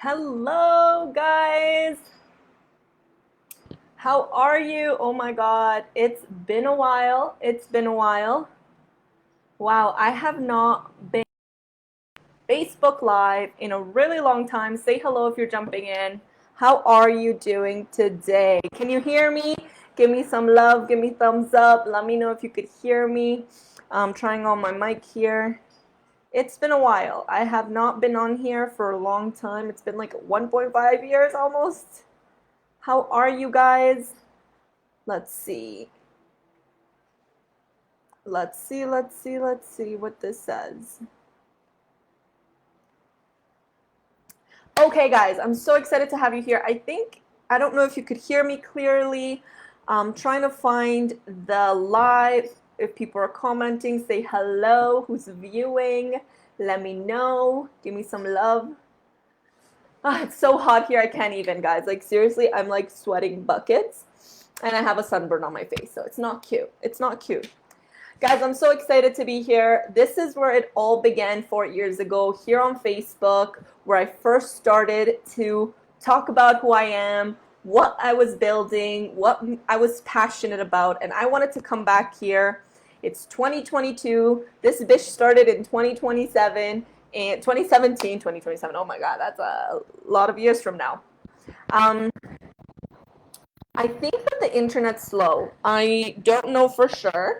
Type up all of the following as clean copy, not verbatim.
Hello, guys. How are you? Oh my God, it's been a while. It's been a while. Wow, I have not been Facebook Live in a really long time. Say hello if you're jumping in. How are you doing today? Can you hear me? Give me some love. Give me thumbs up. Let me know if you could hear me. I'm trying on my mic here. It's been a while. I have not been on here for a long time. It's been like 1.5 years almost. How are you guys? Let's see. Let's see what this says. Okay, guys, I'm so excited to have you here. I don't know if you could hear me clearly. I'm trying to find the live. If people are commenting, say hello. Who's viewing? Let me know. Give me some love. It's so hot here. I can't even, guys. Like, seriously, I'm like sweating buckets. And I have a sunburn on my face, so it's not cute. It's not cute. Guys, I'm so excited to be here. This is where it all began 4 years ago, here on Facebook, where I first started to talk about who I am, what I was building, what I was passionate about, and I wanted to come back here. It's 2022. This bitch started in 2027, and 2017, 2027. Oh my God, that's a lot of years from now. Um, I think that the internet's slow. I don't know for sure.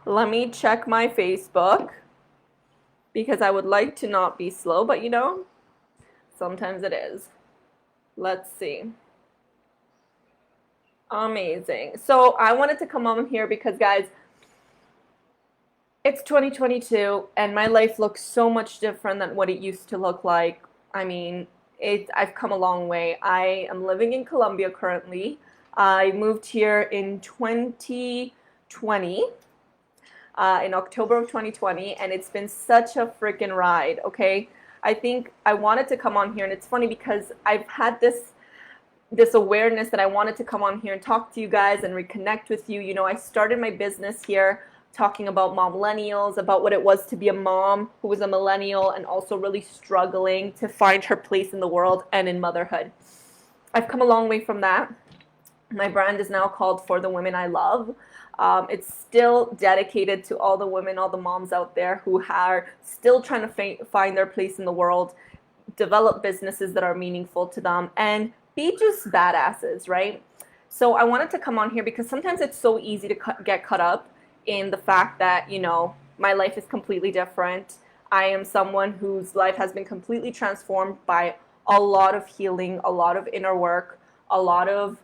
Let me check my Facebook because I would like to not be slow, but sometimes it is. Let's see. Amazing. So I wanted to come on here because, guys, it's 2022 and my life looks so much different than what it used to look like. I mean, I've come a long way. I am living in Colombia currently. I moved here in 2020. In October of 2020, and it's been such a freaking ride, okay? I think I wanted to come on here, and it's funny because I've had this awareness that I wanted to come on here and talk to you guys and reconnect with you. I started my business here talking about millennials, about what it was to be a mom who was a millennial and also really struggling to find her place in the world and in motherhood. I've come a long way from that. My brand is now called For the Women I Love. It's still dedicated to all the women, all the moms out there who are still trying to find their place in the world, develop businesses that are meaningful to them, and be just badasses, right? So I wanted to come on here because sometimes it's so easy to get caught up in the fact that, my life is completely different. I am someone whose life has been completely transformed by a lot of healing, a lot of inner work, a lot of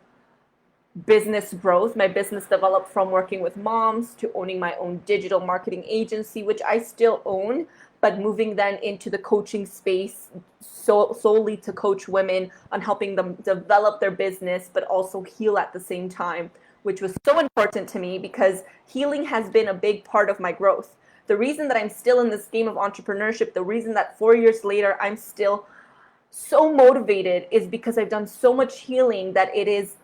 business growth. My business developed from working with moms to owning my own digital marketing agency, which I still own, but moving then into the coaching space solely to coach women on helping them develop their business, but also heal at the same time, which was so important to me because healing has been a big part of my growth. The reason that I'm still in this game of entrepreneurship, the reason that 4 years later I'm still so motivated is because I've done so much healing that it is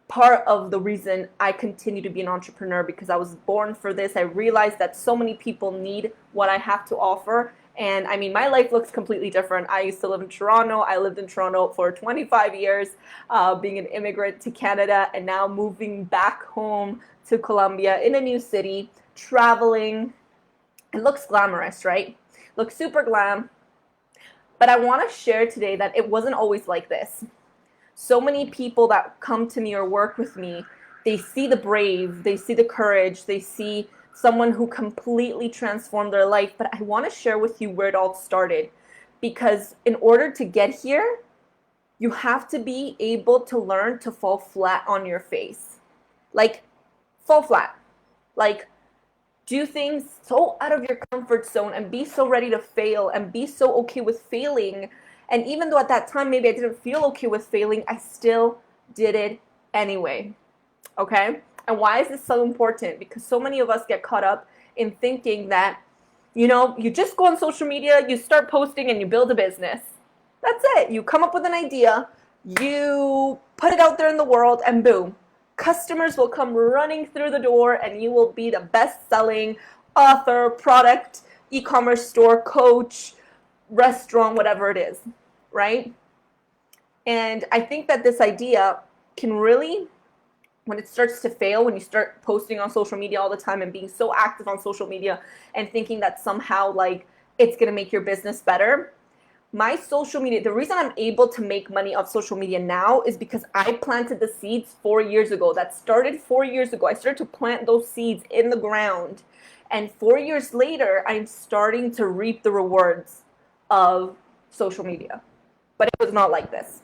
part of the reason I continue to be an entrepreneur, because I was born for this. I realized that so many people need what I have to offer. And I mean, my life looks completely different. I used to live in Toronto. I lived in Toronto for 25 years, being an immigrant to Canada, and now moving back home to Colombia in a new city, traveling. It looks glamorous, right? Looks super glam. But I want to share today that it wasn't always like this. So many people that come to me or work with me, they see the brave, they see the courage, they see someone who completely transformed their life. But I want to share with you where it all started. Because in order to get here, you have to be able to learn to fall flat on your face. Like, fall flat. Like, do things so out of your comfort zone and be so ready to fail and be so okay with failing. And even though at that time maybe I didn't feel okay with failing, I still did it anyway. Okay? And why is this so important? Because so many of us get caught up in thinking that, you just go on social media, you start posting, and you build a business. That's it. You come up with an idea, you put it out there in the world, and boom. Customers will come running through the door, and you will be the best-selling author, product, e-commerce store, coach, restaurant, whatever it is, right? And I think that this idea can really, when it starts to fail, when you start posting on social media all the time and being so active on social media and thinking that somehow like it's going to make your business better. My social media, the reason I'm able to make money off social media now is because I planted the seeds 4 years ago. That started 4 years ago. I started to plant those seeds in the ground. And 4 years later, I'm starting to reap the rewards of social media. But it was not like this.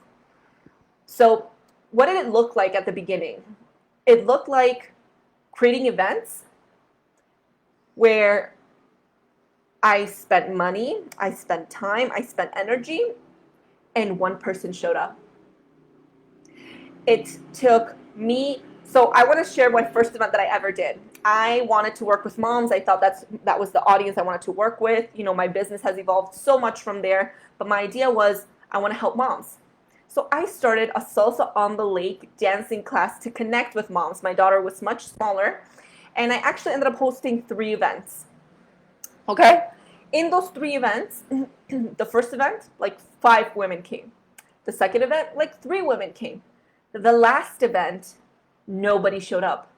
So what did it look like at the beginning? It looked like creating events where I spent money, I spent time, I spent energy, and one person showed up. It took me, so I want to share my first event that I ever did. I wanted to work with moms. I thought that was the audience I wanted to work with. You know, my business has evolved so much from there, but my idea was I want to help moms. So I started a salsa on the lake dancing class to connect with moms. My daughter was much smaller, and I actually ended up hosting 3 events. Okay? In those 3 events, the first event, like 5 women came. The second event, like 3 women came. The last event, nobody showed up.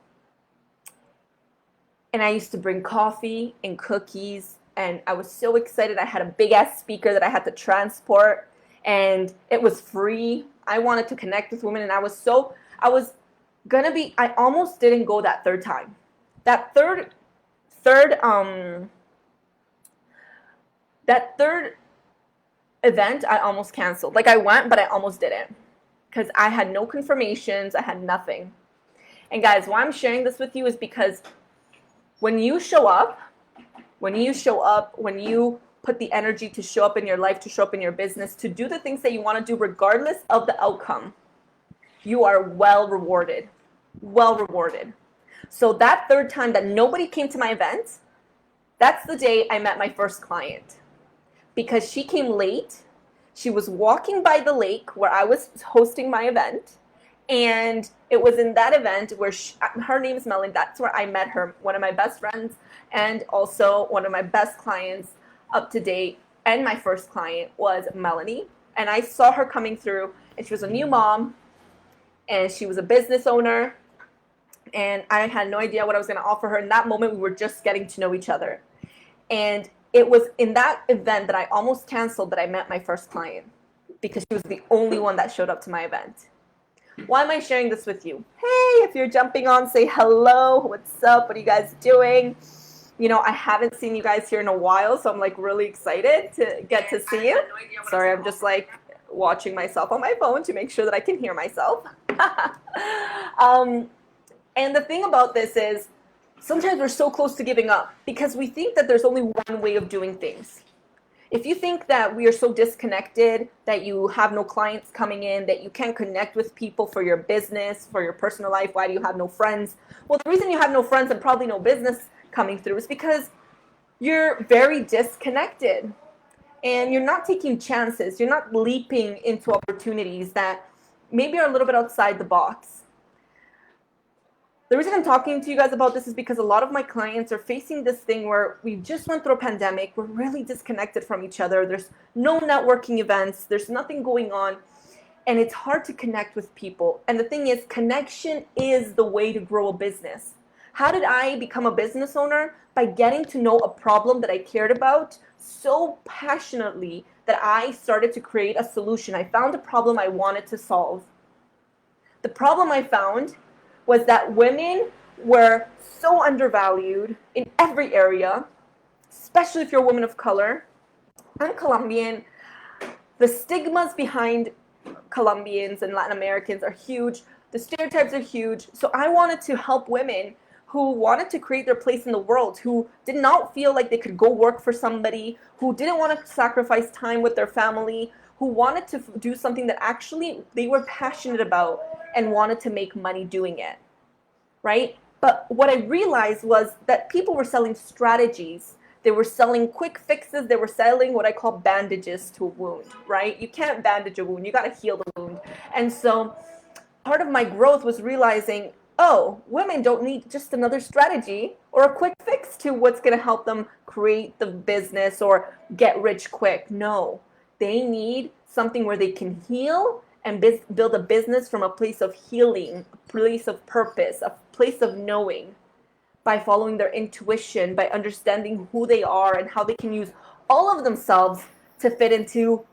And I used to bring coffee and cookies, and I was so excited. I had a big ass speaker that I had to transport, and it was free. I wanted to connect with women, and I was I almost didn't go that third time. That third event, I almost canceled. Like I went, but I almost didn't because I had no confirmations. I had nothing. And guys, why I'm sharing this with you is because when you show up, when you put the energy to show up in your life, to show up in your business, to do the things that you want to do regardless of the outcome, you are well rewarded. Well rewarded. So that third time that nobody came to my event, that's the day I met my first client. Because she came late. She was walking by the lake where I was hosting my event. And it was in that event where her name is Melanie. That's where I met her, one of my best friends and also one of my best clients up to date. And my first client was Melanie. And I saw her coming through, and she was a new mom, and she was a business owner. And I had no idea what I was going to offer her. In that moment, we were just getting to know each other. And it was in that event that I almost canceled that I met my first client because she was the only one that showed up to my event. Why am I sharing this with you? Hey, if you're jumping on, say hello. What's up? What are you guys doing? You know, I haven't seen you guys here in a while, so I'm like really excited to get to see you. Sorry, I'm just like watching myself on my phone to make sure that I can hear myself. And the thing about this is, sometimes we're so close to giving up because we think that there's only one way of doing things. If you think that we are so disconnected, that you have no clients coming in, that you can't connect with people for your business, for your personal life, why do you have no friends? Well, the reason you have no friends and probably no business coming through is because you're very disconnected and you're not taking chances. You're not leaping into opportunities that maybe are a little bit outside the box. The reason I'm talking to you guys about this is because a lot of my clients are facing this thing where we just went through a pandemic. We're really disconnected from each other. There's no networking events. There's nothing going on. And it's hard to connect with people. And the thing is, connection is the way to grow a business. How did I become a business owner? By getting to know a problem that I cared about so passionately that I started to create a solution. I found a problem I wanted to solve. The problem I found was that women were so undervalued in every area, especially if you're a woman of color. I'm Colombian. The stigmas behind Colombians and Latin Americans are huge. The stereotypes are huge. So I wanted to help women who wanted to create their place in the world, who did not feel like they could go work for somebody, who didn't want to sacrifice time with their family, who wanted to do something that actually they were passionate about and wanted to make money doing it, right? But what I realized was that people were selling strategies. They were selling quick fixes. They were selling what I call bandages to a wound, right? You can't bandage a wound. You got to heal the wound. And so part of my growth was realizing, oh, women don't need just another strategy or a quick fix to what's going to help them create the business or get rich quick. No, they need something where they can heal and build a business from a place of healing, a place of purpose, a place of knowing, by following their intuition, by understanding who they are and how they can use all of themselves to fit into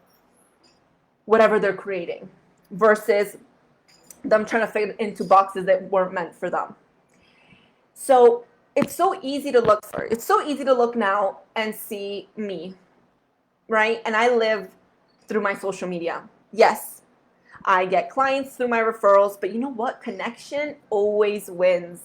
whatever they're creating, versus them trying to fit into boxes that weren't meant for them. So it's so easy to look now and see me, right? And I live through my social media. Yes, I get clients through my referrals, but you know what? Connection always wins.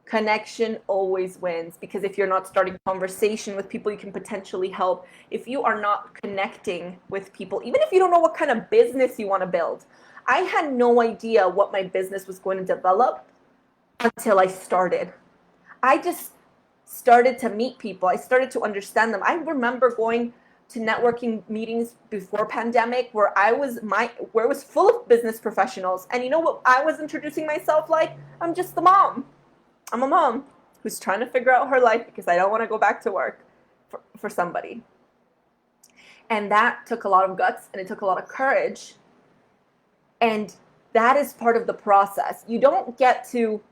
Connection always wins, because if you're not starting conversation with people you can potentially help, if you are not connecting with people, even if you don't know what kind of business you want to build. I had no idea what my business was going to develop until I started. I just started to meet people. I started to understand them. I remember going to networking meetings before pandemic where it was full of business professionals. And you know what I was introducing myself like? I'm just the mom. I'm a mom who's trying to figure out her life because I don't want to go back to work for somebody. And that took a lot of guts and it took a lot of courage. And that is part of the process. You don't get to,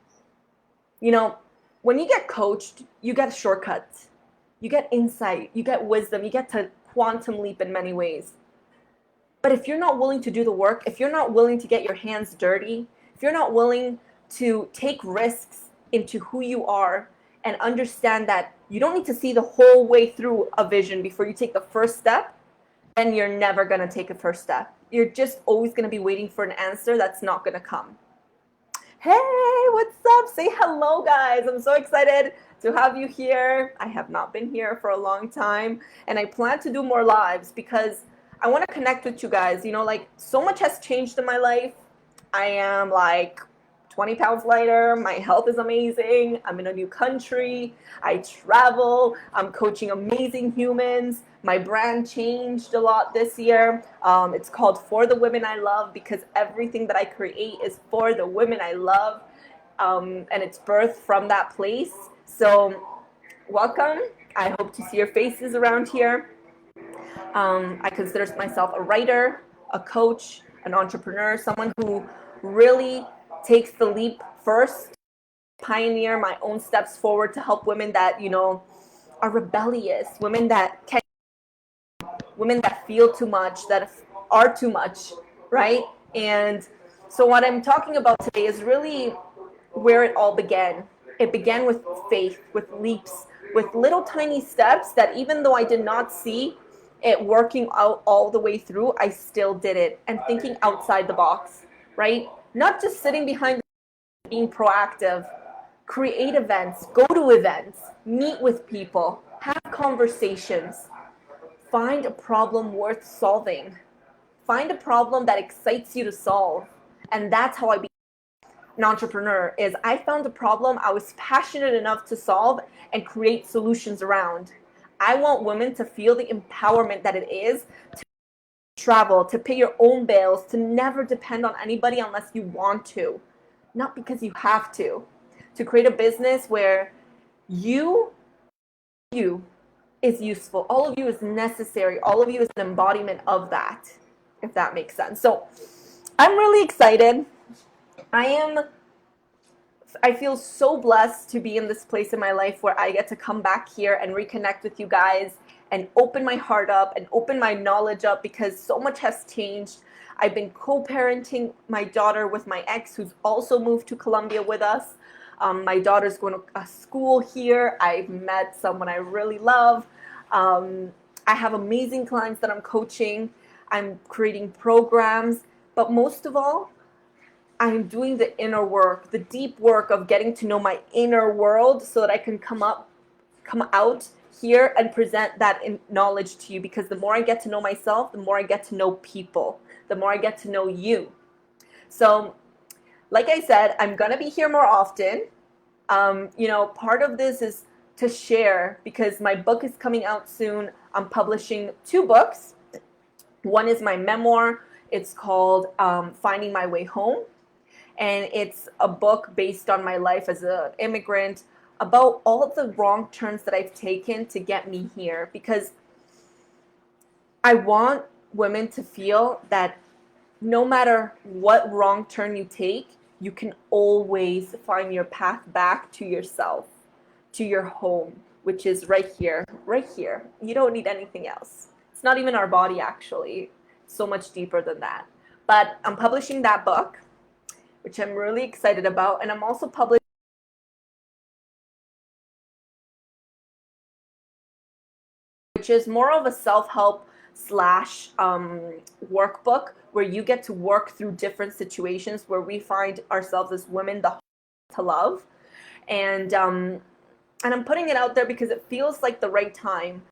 when you get coached, you get shortcuts, you get insight, you get wisdom, you get to quantum leap in many ways. But if you're not willing to do the work, if you're not willing to get your hands dirty, if you're not willing to take risks into who you are and understand that you don't need to see the whole way through a vision before you take the first step, then you're never going to take a first step. You're just always going to be waiting for an answer that's not going to come. Hey, what's up? Say hello, guys. I'm so excited to have you here. I have not been here for a long time, and I plan to do more lives because I want to connect with you guys. So much has changed in my life. I am 20 pounds lighter. My health is amazing. I'm in a new country. I travel. I'm coaching amazing humans. My brand changed a lot this year. It's called For the Women I Love because everything that I create is for the women I love. And it's birthed from that place. So welcome. I hope to see your faces around here. I consider myself a writer, a coach, an entrepreneur, someone who really takes the leap first, pioneer my own steps forward to help women that, are rebellious, women that feel too much, that are too much, right? And so what I'm talking about today is really where it all began. It began with faith, with leaps, with little tiny steps that even though I did not see it working out all the way through, I still did it, and thinking outside the box, right? Not just sitting behind, being proactive, create events, go to events, meet with people, have conversations, find a problem worth solving, find a problem that excites you to solve. And that's how I became an entrepreneur. Is I found a problem I was passionate enough to solve and create solutions around. I want women to feel the empowerment that it is to travel, to pay your own bills, to never depend on anybody unless you want to, not because you have to create a business where you is useful, all of you is necessary, all of you is an embodiment of that, if that makes sense. So I'm really excited. I feel so blessed to be in this place in my life where I get to come back here and reconnect with you guys and open my heart up and open my knowledge up, because so much has changed. I've been co-parenting my daughter with my ex, who's also moved to Colombia with us. My daughter's going to a school here. I've met someone I really love. I have amazing clients that I'm coaching. I'm creating programs. But most of all, I'm doing the inner work, the deep work of getting to know my inner world so that I can come out here and present that knowledge to you. Because the more I get to know myself, the more I get to know people, the more I get to know you. So, like I said, I'm going to be here more often. Part of this is to share, because my book is coming out soon. I'm publishing 2 books. One is my memoir. It's called Finding My Way Home. And it's a book based on my life as an immigrant, about all the wrong turns that I've taken to get me here. Because I want women to feel that no matter what wrong turn you take, you can always find your path back to yourself, to your home, which is right here, right here. You don't need anything else. It's not even our body, actually. So much deeper than that. But I'm publishing that book, which I'm really excited about. And I'm also publishing, which is more of a self-help slash workbook where you get to work through different situations where we find ourselves as women to love. And I'm putting it out there because it feels like the right time.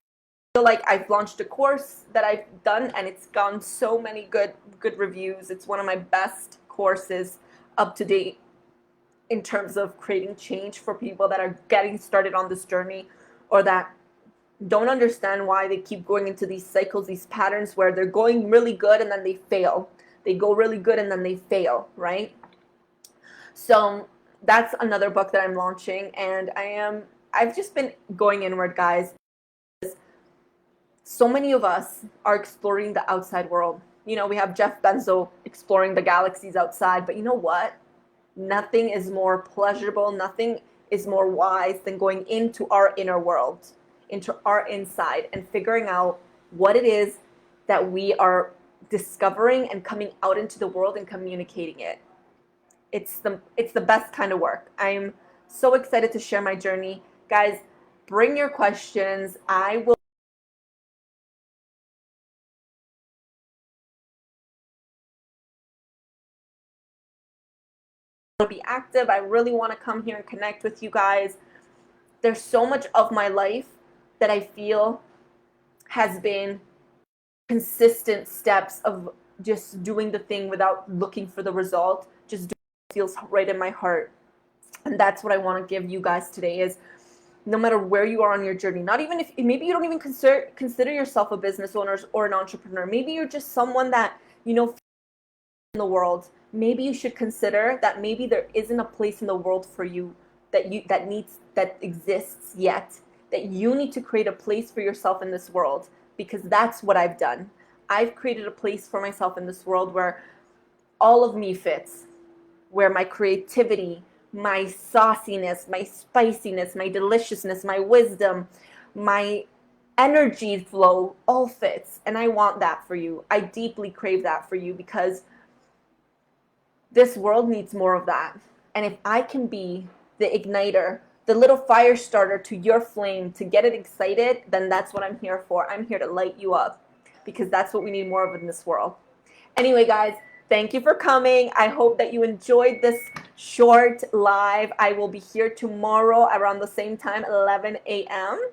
I feel like I've launched a course that I've done and it's gotten so many good reviews. It's one of my best courses up to date in terms of creating change for people that are getting started on this journey, or that don't understand why they keep going into these cycles, these patterns where they're going really good and then they fail. They go really good and then they fail, right? So that's another book that I'm launching, and I've just been going inward, guys. So many of us are exploring the outside world. You know, we have Jeff Bezos exploring the galaxies outside, but you know what? Nothing is more pleasurable, nothing is more wise than going into our inner world, into our inside, and figuring out what it is that we are discovering and coming out into the world and communicating it. It's the best kind of work. I'm so excited to share my journey. Guys, bring your questions. I will be active. I really want to come here and connect with you guys. There's so much of my life that I feel has been consistent steps of just doing the thing without looking for the result, just doing what feels right in my heart. And that's what I want to give you guys today is, no matter where you are on your journey, not even if maybe you don't even consider yourself a business owner or an entrepreneur, maybe you're just someone that, you know, in the world, maybe you should consider that maybe there isn't a place in the world for you that exists yet, that you need to create a place for yourself in this world, because that's what I've done. I've created a place for myself in this world where all of me fits, where my creativity, my sauciness, my spiciness, my deliciousness, my wisdom, my energy flow all fits. And I want that for you. I deeply crave that for you, because this world needs more of that. And if I can be the igniter, the little fire starter to your flame to get it excited, then that's what I'm here for. I'm here to light you up, because that's what we need more of in this world. Anyway, guys, thank you for coming. I hope that you enjoyed this short live. I will be here tomorrow around the same time, 11 a.m.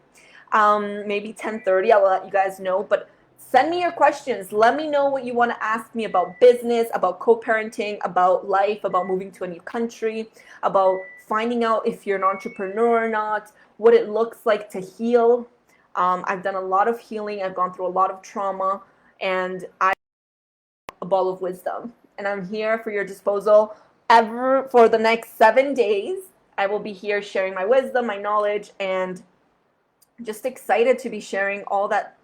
Maybe 10:30. I will let you guys know. But send me your questions. Let me know what you want to ask me about business, about co-parenting, about life, about moving to a new country, about finding out if you're an entrepreneur or not, what it looks like to heal. I've done a lot of healing. I've gone through a lot of trauma, and a ball of wisdom. And I'm here for your disposal for the next 7 days. I will be here sharing my wisdom, my knowledge, and just excited to be sharing all that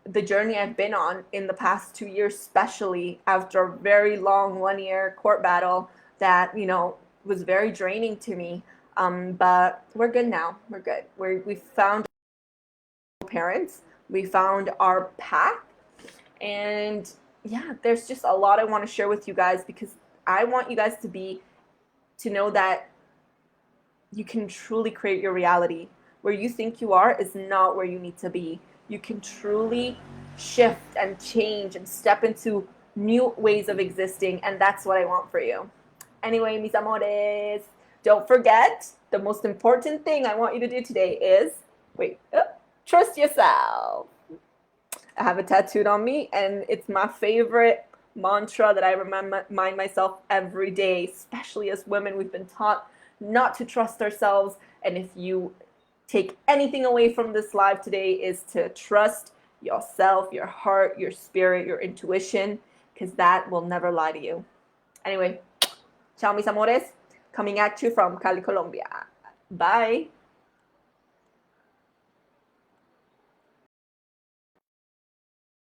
the journey I've been on in the past 2 years, especially after a very long 1-year court battle that, you know, was very draining to me. But we're good now. We're good. We found parents. We found our path. And yeah, there's just a lot I want to share with you guys, because I want you guys to know that you can truly create your reality. Where you think you are is not where you need to be. You can truly shift and change and step into new ways of existing, and that's what I want for you. Anyway, mis amores, don't forget, the most important thing I want you to do today is, trust yourself. I have it tattooed on me, and it's my favorite mantra that I remind myself every day. Especially as women, we've been taught not to trust ourselves. And if you take anything away from this live today, is to trust yourself, your heart, your spirit, your intuition, because that will never lie to you. Anyway, ciao mis amores, coming at you from Cali, Colombia. Bye.